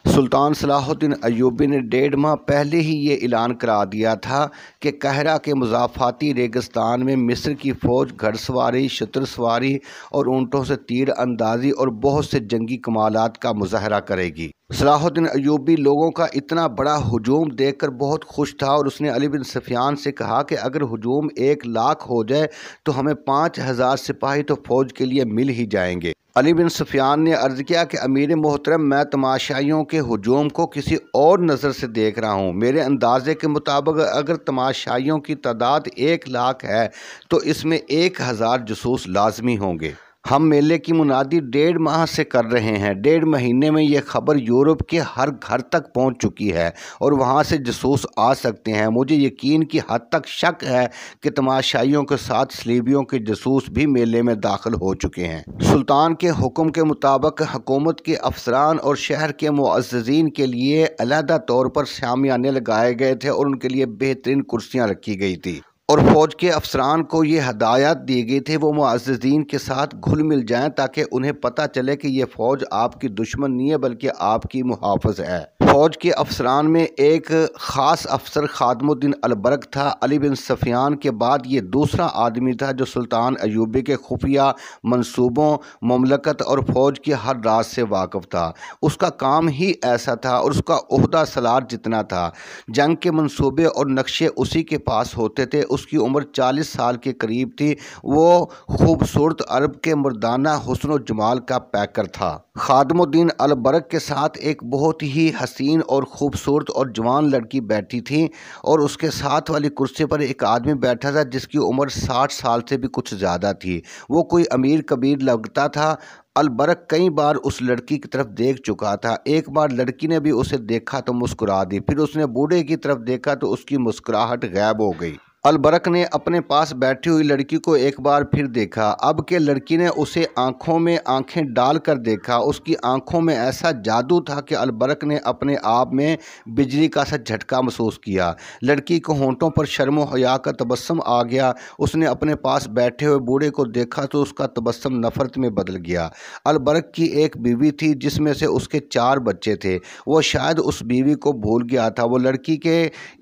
सुल्तान Salahuddin Ayyubi ने 1.5 माह पहले ही ये ऐलान करा दिया था कि कहरा के मुज़ाफ़ाती रेगिस्तान में मिस्र की फ़ौज घड़सवारी, शत्र सवारी और ऊँटों से तीर अंदाज़ी और बहुत से जंगी कमालात का मुज़ाहरा करेगी। सलाहुद्दीन अय्यूबी लोगों का इतना बड़ा हुजूम देखकर बहुत खुश था और उसने अली बिन सुफ़ियान से कहा कि अगर हुजूम 1 लाख हो जाए तो हमें 5000 सिपाही तो फ़ौज के लिए मिल ही जाएंगे। अली बिन सुफ़ियान ने अर्ज़ किया कि अमीर मोहतरम, मैं तमाशाइयों के हुजूम को किसी और नज़र से देख रहा हूँ। मेरे अंदाज़े के मुताबिक अगर तमाशाइयों की तादाद 1 लाख है तो इसमें 1000 जसूस लाजमी होंगे। हम मेले की मुनादी 1.5 माह से कर रहे हैं। 1.5 महीने में ये खबर यूरोप के हर घर तक पहुंच चुकी है और वहां से जसूस आ सकते हैं। मुझे यकीन की हद तक शक है कि तमाशाइयों के साथ सलीबियों के जसूस भी मेले में दाखिल हो चुके हैं। सुल्तान के हुक्म के मुताबिक हुकूमत के अफसरान और शहर के मुअज़्ज़िज़ीन के लिए अलहदा तौर पर शामियाने लगाए गए थे और उनके लिए बेहतरीन कुर्सियाँ रखी गई थी और फ़ौज के अफसरान को ये हदायत दी गई थी वो मुअज़्ज़िज़ीन के साथ घुल मिल जाएं ताकि उन्हें पता चले कि ये फ़ौज आपकी दुश्मन नहीं है बल्कि आपकी मुहाफ़िज़ है। फ़ौज के अफसरान में एक ख़ास अफसर ख़ादमुद्दीन अलबरक था। अली बिन सुफ़ियान के बाद ये दूसरा आदमी था जो सुल्तान अय्यूबी के खुफिया मंसूबों, ममलकत और फ़ौज के हर राज से वाकिफ़ था। उसका काम ही ऐसा था और उसका ओहदा सलार जितना था। जंग के मंसूबे और नक्शे उसी के पास होते थे। उसकी उम्र 40 साल के करीब थी। वो खूबसूरत अरब के मर्दाना हुस्न और जमाल का पैकर था। ख़ादमुद्दीन अलबरक के साथ एक बहुत ही हसीन और ख़ूबसूरत और जवान लड़की बैठी थी और उसके साथ वाली कुर्सी पर एक आदमी बैठा था जिसकी उम्र 60 साल से भी कुछ ज़्यादा थी। वो कोई अमीर कबीर लगता था। अलबरक कई बार उस लड़की की तरफ देख चुका था। एक बार लड़की ने भी उसे देखा तो मुस्कुरा दी, फिर उसने बूढ़े की तरफ देखा तो उसकी मुस्कुराहट गायब हो गई। अलबरक ने अपने पास बैठी हुई लड़की को एक बार फिर देखा। अब के लड़की ने उसे आंखों में आंखें डालकर देखा। उसकी आंखों में ऐसा जादू था कि अलबरक ने अपने आप में बिजली का सा झटका महसूस किया। लड़की को होंठों पर शर्म और हया का तबस्सुम आ गया। उसने अपने पास बैठे हुए बूढ़े को देखा तो उसका तबस्सुम नफ़रत में बदल गया। अलबरक की एक बीवी थी जिसमें से उसके 4 बच्चे थे। वो शायद उस बीवी को भूल गया था। वो लड़की के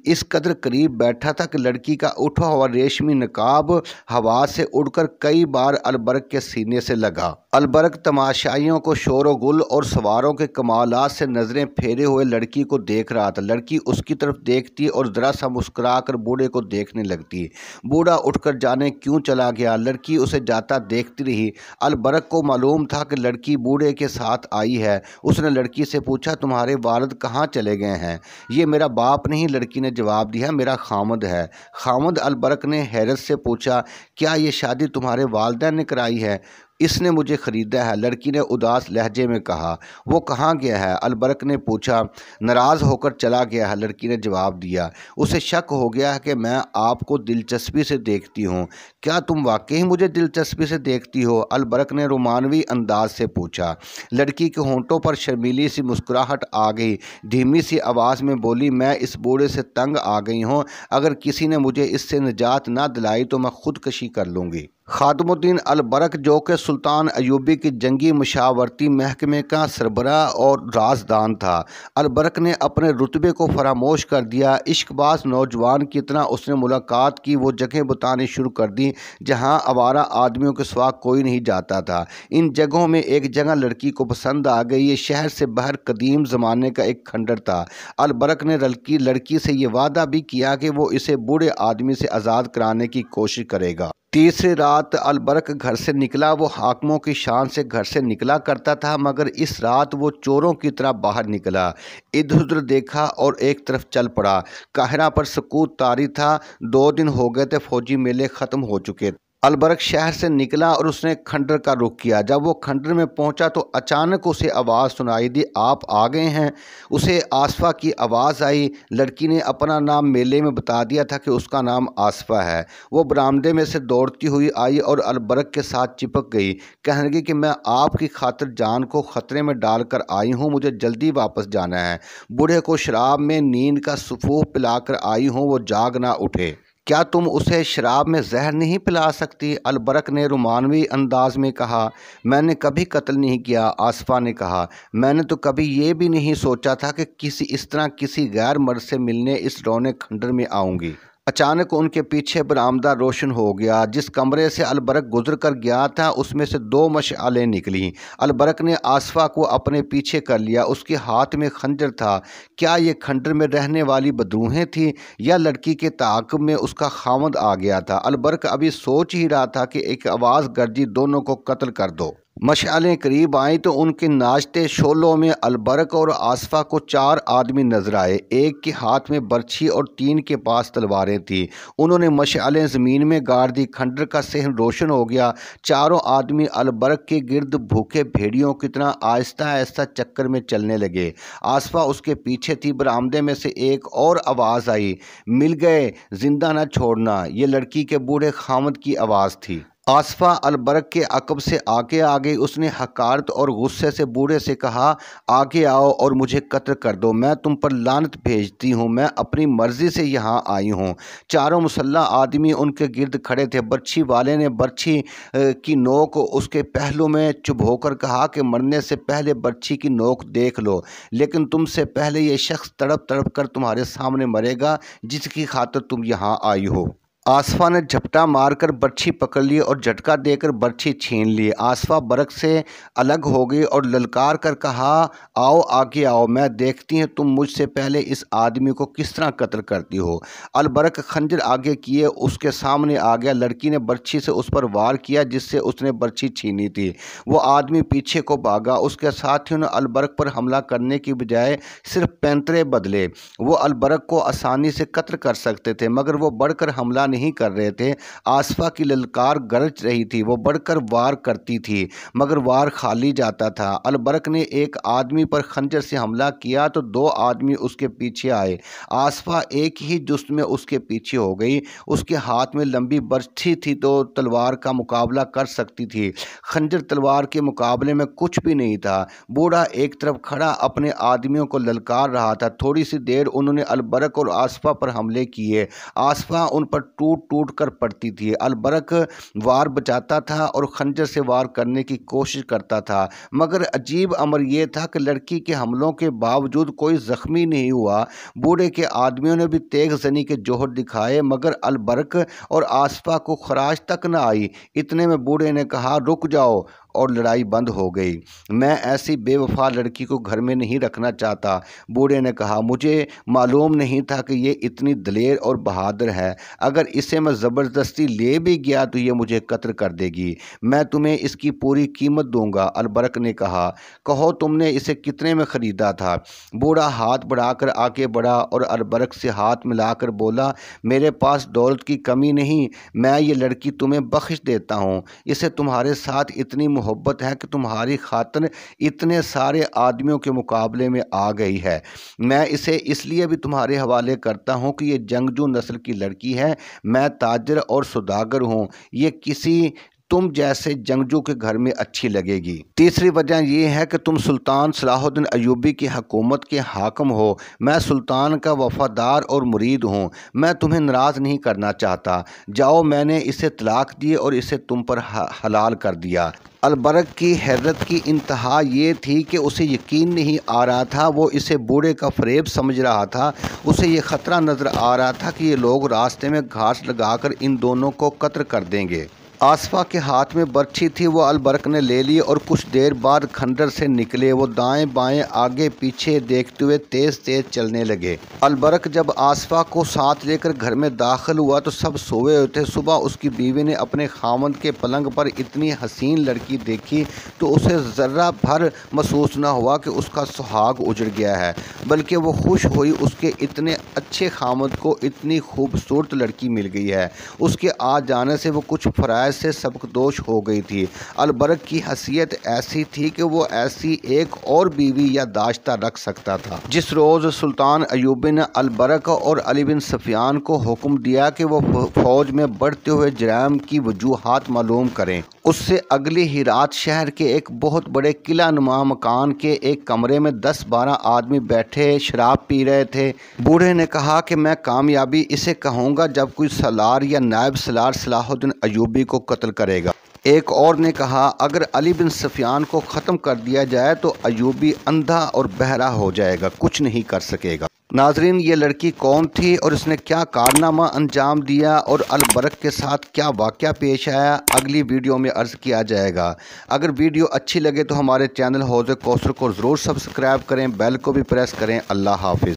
इस कदर करीब बैठा था कि लड़की का उठा हुआ रेशमी नकाब हवा से उड़कर कई बार अलबरक के सीने से लगा। अलबरक तमाशाइयों को शोर गुल और सवारों के कमालात से नजरें फेरे हुए लड़की को देख रहा था। लड़की उसकी तरफ देखती और ज़रा सा मुस्कुरा कर बूढ़े को देखने लगती। बूढ़ा उठकर जाने क्यों चला गया। लड़की उसे जाता देखती रही। अलबरक को मालूम था कि लड़की बूढ़े के साथ आई है। उसने लड़की से पूछा, तुम्हारे वालिद कहाँ चले गए हैं? ये मेरा बाप नहीं, लड़की ने जवाब दिया, मेरा खामद है। खामद? अलबरक ने हैरत से पूछा, क्या ये शादी तुम्हारे वालिदैन ने कराई है? इसने मुझे ख़रीदा है, लड़की ने उदास लहजे में कहा। वो कहाँ गया है? अलबरक ने पूछा। नाराज़ होकर चला गया है, लड़की ने जवाब दिया। उसे शक हो गया है कि मैं आपको दिलचस्पी से देखती हूँ। क्या तुम वाकई मुझे दिलचस्पी से देखती हो? अलबरक ने रोमानवी अंदाज से पूछा। लड़की के होंठों पर शर्मीली सी मुस्कुराहट आ गई। धीमी सी आवाज़ में बोली, मैं इस बूढ़े से तंग आ गई हूँ। अगर किसी ने मुझे इससे निजात ना दिलाई तो मैं खुदकशी कर लूँगी। ख़ादमुद्दीन अलबरक, जो कि सुल्तान अय्यूबी की जंगी मशावरती महकमे का सरबराह और राजदान था, अलबरक ने अपने रुतबे को फरामोश कर दिया। इश्कबाज नौजवान की तरह उसने मुलाकात की वो जगह बतानी शुरू कर दी जहां आवारा आदमियों के सिवा कोई नहीं जाता था। इन जगहों में एक जगह लड़की को पसंद आ गई। ये शहर से बाहर कदीम ज़माने का एक खंडर था। अलबरक ने लड़की से ये वादा भी किया कि वो इसे बूढ़े आदमी से आज़ाद कराने की कोशिश करेगा। तीसरी रात अलबरक घर से निकला। वो हाकिमों की शान से घर से निकला करता था, मगर इस रात वो चोरों की तरह बाहर निकला। इधर उधर देखा और एक तरफ चल पड़ा। काहिरा पर सकूत तारी था। 2 दिन हो गए थे, फौजी मेले ख़त्म हो चुके। अलबरक शहर से निकला और उसने खंडर का रुख किया। जब वो खंडर में पहुंचा तो अचानक उसे आवाज़ सुनाई दी, आप आ गए हैं। उसे आसफ़ा की आवाज़ आई। लड़की ने अपना नाम मेले में बता दिया था कि उसका नाम आसफ़ा है। वो बरामदे में से दौड़ती हुई आई और अलबरक के साथ चिपक गई। कहने लगी कि मैं आपकी खातिर जान को ख़तरे में डालकर आई हूँ, मुझे जल्दी वापस जाना है। बूढ़े को शराब में नींद का सुफूफ पिलाकर आई हूँ, वो जाग ना उठे। क्या तुम उसे शराब में जहर नहीं पिला सकती? अलबरक ने रोमानवी अंदाज में कहा। मैंने कभी कत्ल नहीं किया, आसफा ने कहा। मैंने तो कभी ये भी नहीं सोचा था कि इस तरह किसी गैर मर्द से मिलने इस रौने खंडर में आऊँगी। अचानक उनके पीछे बरामदा रोशन हो गया। जिस कमरे से अलबरक गुजर कर गया था उसमें से 2 मशालें निकली। अलबरक ने आसफा को अपने पीछे कर लिया। उसके हाथ में खंजर था। क्या ये खंडर में रहने वाली बदरूहें थी या लड़की के ताक़ुब में उसका खामद आ गया था? अलबरक अभी सोच ही रहा था कि एक आवाज़ गरजी, दोनों को कत्ल कर दो। मशालें करीब आईं तो उनके नाचते शोलों में अलबरक और आसफा को 4 आदमी नजर आए। एक के हाथ में बर्छी और 3 के पास तलवारें थीं। उन्होंने मशालें ज़मीन में गाड़ दी। खंडर का सहन रोशन हो गया। चारों आदमी अलबरक के गिर्द भूखे भेड़ियों की तरह आहिस्ता आहिस्ता चक्कर में चलने लगे। आसफा उसके पीछे थी। बरामदे में से एक और आवाज़ आई, मिल गए, जिंदा न छोड़ना। ये लड़की के बूढ़े खामद की आवाज़ थी। आसफा अलबरक के अकब से आगे आ गई। उसने हकारत और गुस्से से बूढ़े से कहा, आगे आओ और मुझे कत्ल कर दो। मैं तुम पर लानत भेजती हूँ। मैं अपनी मर्जी से यहाँ आई हूँ। चारों मुसल्ला आदमी उनके गिर्द खड़े थे। बर्छी वाले ने बर्छी की नोक उसके पहलू में चुभोकर कहा कि मरने से पहले बर्छी की नोक देख लो, लेकिन तुमसे पहले ये शख्स तड़प तड़प कर तुम्हारे सामने मरेगा जिसकी खातिर तुम यहाँ आई हो। आसफा ने झपटा मारकर बर्छी पकड़ ली और झटका देकर बर्छी छीन ली। आसफा बरक से अलग हो गई और ललकार कर कहा, आओ आगे आओ, मैं देखती हूँ तुम मुझसे पहले इस आदमी को किस तरह कत्ल करती हो। अलबरक खंजर आगे किए उसके सामने आ गया। लड़की ने बर्छी से उस पर वार किया जिससे उसने बर्छी छीनी थी। वो आदमी पीछे को भागा। उसके साथियों ने अलबरक पर हमला करने की बजाय सिर्फ पैंतरे बदले। वो अलबरक को आसानी से कत्ल कर सकते थे मगर वो बढ़कर हमला नहीं कर रहे थे। आसफा की ललकार गरज रही थी। वो बढ़कर वार करती थी मगर वार खाली जाता था। अलबरक ने एक आदमी पर खंजर से हमला किया तो 2 आदमी उसके पीछे आए। आसफा एक ही जुस्त में उसके पीछे हो गई। उसके हाथ में लंबी बर्छी थी तो तलवार का मुकाबला कर सकती थी। खंजर तलवार के मुकाबले में कुछ भी नहीं था। बूढ़ा एक तरफ खड़ा अपने आदमियों को ललकार रहा था। थोड़ी सी देर उन्होंने अलबरक और आसफा पर हमले किए। आसफा उन पर टूट टूट कर पड़ती थी। अलबरक वार बचाता था और खंजर से वार करने की कोशिश करता था मगर अजीब अमर यह था कि लड़की के हमलों के बावजूद कोई जख्मी नहीं हुआ। बूढ़े के आदमियों ने भी तेग जनी के जोहर दिखाए मगर अलबरक और आसफा को खराश तक न आई। इतने में बूढ़े ने कहा, रुक जाओ, और लड़ाई बंद हो गई। मैं ऐसी बेवफा लड़की को घर में नहीं रखना चाहता। बूढ़े ने कहा, मुझे मालूम नहीं था कि ये इतनी दलेर और बहादुर है। अगर इसे मैं ज़बरदस्ती ले भी गया तो ये मुझे कत्ल कर देगी। मैं तुम्हें इसकी पूरी कीमत दूंगा। अलबरक ने कहा, कहो तुमने इसे कितने में ख़रीदा था? बूढ़ा हाथ बढ़ाकर आगे बढ़ा और अलबरक से हाथ मिलाकर बोला, मेरे पास दौलत की कमी नहीं, मैं ये लड़की तुम्हें बख्श देता हूँ। इसे तुम्हारे साथ इतनी मोहब्बत है कि तुम्हारी खातिर इतने सारे आदमियों के मुकाबले में आ गई है। मैं इसे इसलिए भी तुम्हारे हवाले करता हूँ कि ये जंगजू नस्ल की लड़की है। मैं ताजर और सौदागर हूँ। ये किसी तुम जैसे जंगजू के घर में अच्छी लगेगी। तीसरी वजह यह है कि तुम सुल्तान सलाहुद्दीन अयूबी की हुकूमत के हाकिम हो। मैं सुल्तान का वफादार और मुरीद हूँ। मैं तुम्हें नाराज़ नहीं करना चाहता। जाओ, मैंने इसे तलाक दी और इसे तुम पर हलाल कर दिया। अलबरक की हैरत की इंतहा ये थी कि उसे यकीन नहीं आ रहा था। वो इसे बूढ़े का फरेब समझ रहा था। उसे ये ख़तरा नज़र आ रहा था कि ये लोग रास्ते में घास लगाकर इन दोनों को कत्ल कर देंगे। आसफा के हाथ में बर्छी थी, वो अलबरक ने ले ली और कुछ देर बाद खंडर से निकले। वो दाएं बाएं आगे पीछे देखते हुए तेज़ तेज़ चलने लगे। अलबरक जब आसफा को साथ लेकर घर में दाखिल हुआ तो सब सोए हुए थे। सुबह उसकी बीवी ने अपने खामद के पलंग पर इतनी हसीन लड़की देखी तो उसे ज़र्रा भर महसूस न हुआ कि उसका सुहाग उजड़ गया है, बल्कि वो खुश हुई उसके इतने अच्छे खामद को इतनी खूबसूरत लड़की मिल गई है। उसके आ जाने से वो कुछ फराय से सबकदोश हो गई थी। अलबरक की हैसियत ऐसी थी कि वो ऐसी एक और बीवी या दाश्ता रख सकता था। जिस रोज़ सुल्तान अयूबी ने अलबरक और अली बिन सफियान को हुक्म दिया कि वो फौज में बढ़ते हुए जराइम की वजूहात मालूम करें, उससे अगली ही रात शहर के एक बहुत बड़े किला नुमा मकान के एक कमरे में 10-12 आदमी बैठे शराब पी रहे थे। बूढ़े ने कहा कि मैं कामयाबी इसे कहूँगा जब कोई सलार या नायब सलार सलाहुद्दीन अयूबी को कत्ल करेगा। एक और ने कहा अगर अली बिन सफियान को ख़त्म कर दिया जाए तो अयूबी अंधा और बहरा हो जाएगा, कुछ नहीं कर सकेगा। नाजरीन, ये लड़की कौन थी और इसने क्या कारनामा अंजाम दिया और अलबरक के साथ क्या वाक़या पेश आया, अगली वीडियो में अर्ज़ किया जाएगा। अगर वीडियो अच्छी लगे तो हमारे चैनल हौज़ कौसर को ज़रूर सब्सक्राइब करें, बेल को भी प्रेस करें। अल्लाह हाफिज़।